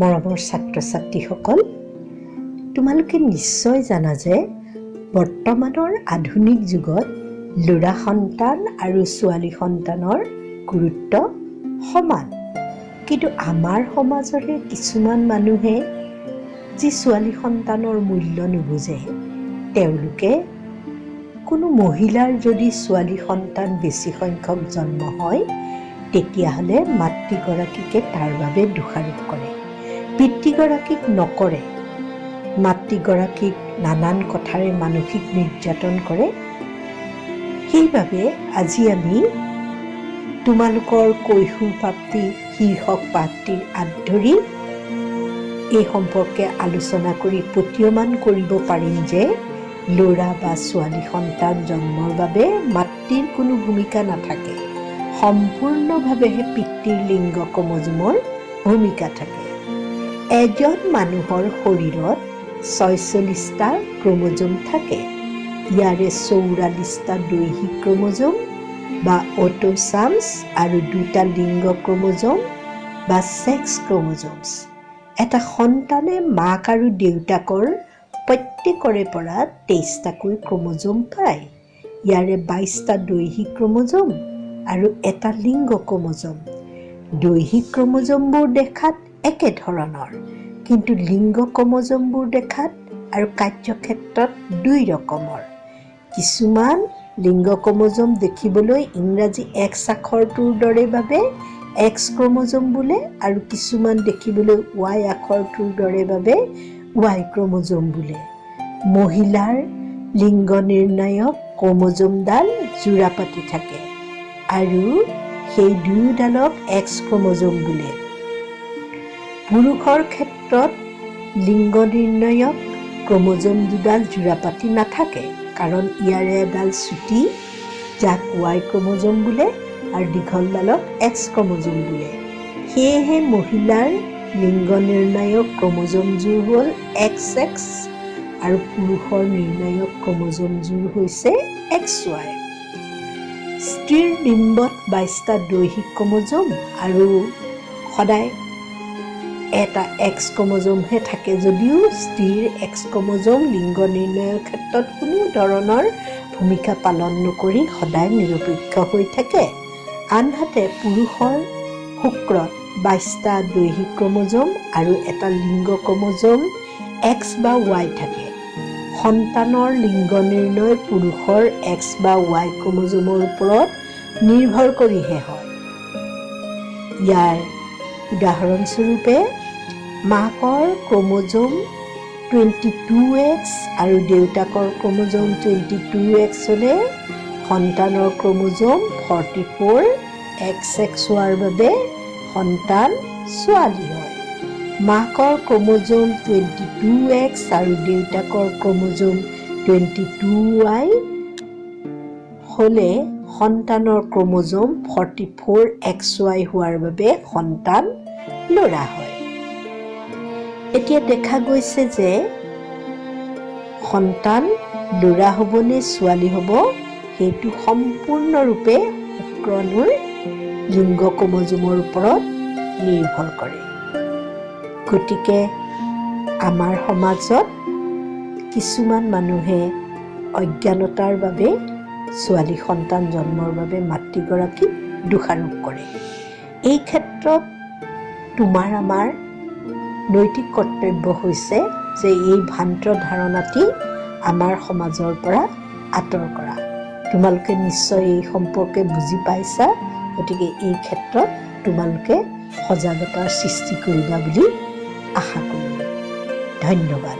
মৰমৰ ছাত্ৰ ছাত্ৰীসকল, তোমালোকে নিশ্চয় জানা যে বৰ্তমানৰ আধুনিক যুগত ল'ৰা সন্তান আৰু ছোৱালী সন্তানৰ গুৰুত্ব সমান। কিন্তু আমাৰ সমাজৰে কিছুমান মানুহে যি ছোৱালী সন্তানৰ মূল্য নুবুজে, তেওঁলোকে কোনো মহিলাৰ যদি ছোৱালী সন্তান বেছি সংখ্যক জন্ম হয় তেতিয়াহ'লে মাতৃগৰাকীকে তাৰ বাবে দোষাৰোপ কৰে, পিতৃগৰাকীক নকৰে। মাতৃগৰাকীক নানান কথাৰে মানসিক নিৰ্যাতন কৰে। সেইবাবে আজি আমি তোমালোকৰ কৈশোৰ প্ৰাপ্তি শীৰ্ষক পাঠটিৰ আঁত ধৰি এই সম্পৰ্কে আলোচনা কৰি প্ৰতীয়মান কৰিব পাৰিম যে ল'ৰা বা ছোৱালী সন্তান জন্মৰ বাবে মাতৃৰ কোনো ভূমিকা নাথাকে, সম্পূৰ্ণভাৱেহে পিতৃৰ লিংগ ক্ৰমজোমৰ ভূমিকা থাকে। এজন মানুহৰ শৰীৰত 46টা ক্ৰমজোম থাকে। ইয়াৰে 44টা দৈহিক ক্ৰমজোম বা অটোছামছ আৰু 2টা লিংগ ক্ৰমজোম বা ছেক্স ক্ৰমজোমছ। এটা সন্তানে মাক আৰু দেউতাকৰ প্ৰত্যেকৰে পৰা 23টাকৈ ক্ৰমজোম পায়। ইয়াৰে 22টা দৈহিক ক্ৰমজোম আৰু এটা লিংগ ক্ৰমজোম। দৈহিক ক্ৰমজোমবোৰ দেখাত একেধৰণৰ, কিন্তু লিংগ ক্ৰমজোমবোৰ দেখাত আৰু কাৰ্যক্ষেত্ৰত 2 ৰকমৰ। কিছুমান লিংগ ক্ৰমজোম দেখিবলৈ ইংৰাজী X আখৰটোৰ দৰে বাবে X ক্ৰমজোম বোলে, আৰু কিছুমান দেখিবলৈ Y আখৰটোৰ দৰে বাবে Y ক্ৰমজোম বোলে। মহিলাৰ লিংগ নিৰ্ণায়ক ক্ৰমজোমডাল যোৰা পাতি থাকে আৰু সেই দুয়োডালক X ক্ৰমজোম বোলে। পুৰুষৰ ক্ষেত্ৰত লিংগ নিৰ্ণায়ক ক্ৰমজোম দুডাল যোৰা পাতি নাথাকে, কাৰণ ইয়াৰে এডাল চুটি যাক Y ক্ৰমজোম বোলে আৰু দীঘলডালক X ক্ৰমজোম বোলে। সেয়েহে মহিলাৰ লিংগ নিৰ্ণায়ক ক্ৰমজোমযোৰ হ'ল XX আৰু পুৰুষৰ নিৰ্ণায়ক ক্ৰমজোমযোৰ হৈছে XY। স্ত্ৰীৰ ডিম্বত 22টা দৈহিক ক্ৰমজোম আৰু সদায় এটা X ক্ৰমজোমহে থাকে, যদিও স্ত্ৰীৰ X ক্ৰমজোম লিংগ নিৰ্ণয়ৰ ক্ষেত্ৰত কোনো ধৰণৰ ভূমিকা পালন নকৰি সদায় নিৰপেক্ষ হৈ থাকে। আনহাতে পুৰুষৰ শুক্ৰত 22টা দৈহিক ক্ৰমজোম আৰু এটা লিংগ ক্ৰমজোম X বা Y থাকে। সন্তানৰ লিংগ নিৰ্ণয় পুৰুষৰ X বা Y ক্ৰমজোমৰ ওপৰত নিৰ্ভৰ কৰিহে হয়। ইয়াৰ উদাহৰণস্বৰূপে মাকৰ ক্ৰমজোম 22X আৰু দেউতাকৰ ক্ৰমজোম 22X হ'লে সন্তানৰ ক্ৰমজোম 44XX হোৱাৰ বাবে সন্তান ছোৱালী হয়। মাকৰ ক্ৰমজোম 22X আৰু দেউতাকৰ ক্ৰমজোম 22Y হ'লে সন্তানৰ ক্ৰমজোম 44XY হোৱাৰ বাবে সন্তান ল'ৰা হয়। এতিয়া দেখা গৈছে যে সন্তান ল'ৰা হ'ব নে ছোৱালী হ'ব সেইটো সম্পূৰ্ণৰূপে শুক্ৰাণুৰ লিংগ ক্ৰমজোমৰ ওপৰত নিৰ্ভৰ কৰে। গতিকে আমাৰ সমাজত কিছুমান মানুহে অজ্ঞানতাৰ বাবে ছোৱালী সন্তান জন্মৰ বাবে মাতৃগৰাকীক দোষাৰোপ কৰে। এই ক্ষেত্ৰত তোমাৰ আমাৰ নৈতিক কৰ্তব্য হৈছে যে এই ভ্ৰান্ত ধাৰণাটি আমাৰ সমাজৰ পৰা আঁতৰ কৰা। তোমালোকে নিশ্চয় এই সম্পৰ্কে বুজি পাইছা, গতিকে এই ক্ষেত্ৰত তোমালোকে সজাগতাৰ সৃষ্টি কৰিবা বুলি আশা কৰিলোঁ। ধন্যবাদ।